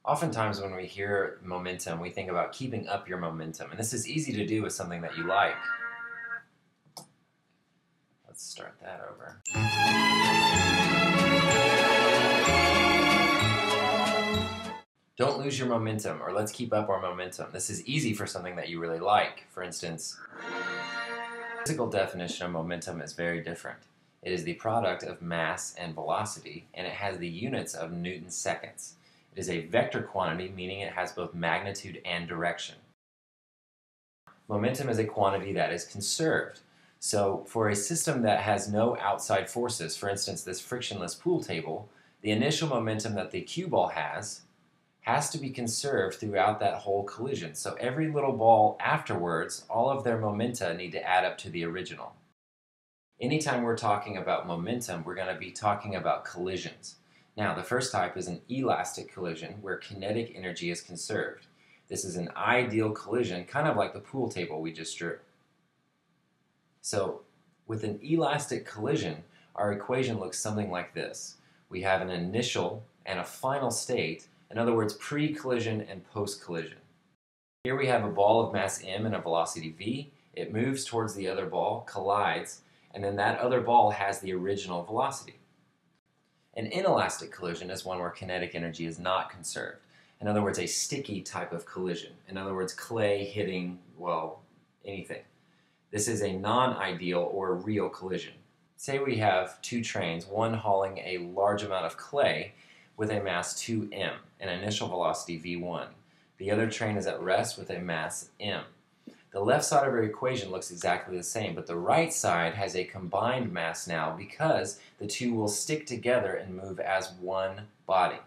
Oftentimes when we hear momentum, we think about keeping up your momentum, and this is easy to do with something that you like. Let's start that over. Don't lose your momentum, or let's keep up our momentum. This is easy for something that you really like. For instance, the physical definition of momentum is very different. It is the product of mass and velocity, and it has the units of Newton seconds. It is a vector quantity, meaning it has both magnitude and direction. Momentum is a quantity that is conserved. So for a system that has no outside forces, for instance this frictionless pool table, the initial momentum that the cue ball has to be conserved throughout that whole collision. So every little ball afterwards, all of their momenta need to add up to the original. Anytime we're talking about momentum, we're going to be talking about collisions. Now, the first type is an elastic collision, where kinetic energy is conserved. This is an ideal collision, kind of like the pool table we just drew. So, with an elastic collision, our equation looks something like this. We have an initial and a final state, in other words, pre-collision and post-collision. Here we have a ball of mass m and a velocity v. It moves towards the other ball, collides, and then that other ball has the original velocity. An inelastic collision is one where kinetic energy is not conserved. In other words, a sticky type of collision. In other words, clay hitting, well, anything. This is a non-ideal or real collision. Say we have two trains, one hauling a large amount of clay with a mass 2m and initial velocity v1. The other train is at rest with a mass m. The left side of our equation looks exactly the same, but the right side has a combined mass now because the two will stick together and move as one body.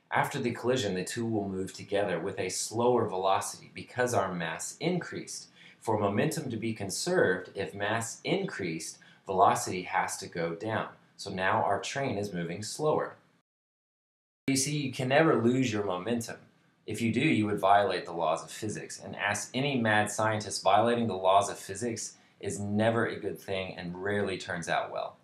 After the collision, the two will move together with a slower velocity because our mass increased. For momentum to be conserved, if mass increased, velocity has to go down. So now our train is moving slower. You see, you can never lose your momentum. If you do, you would violate the laws of physics. And ask any mad scientist, violating the laws of physics is never a good thing and rarely turns out well.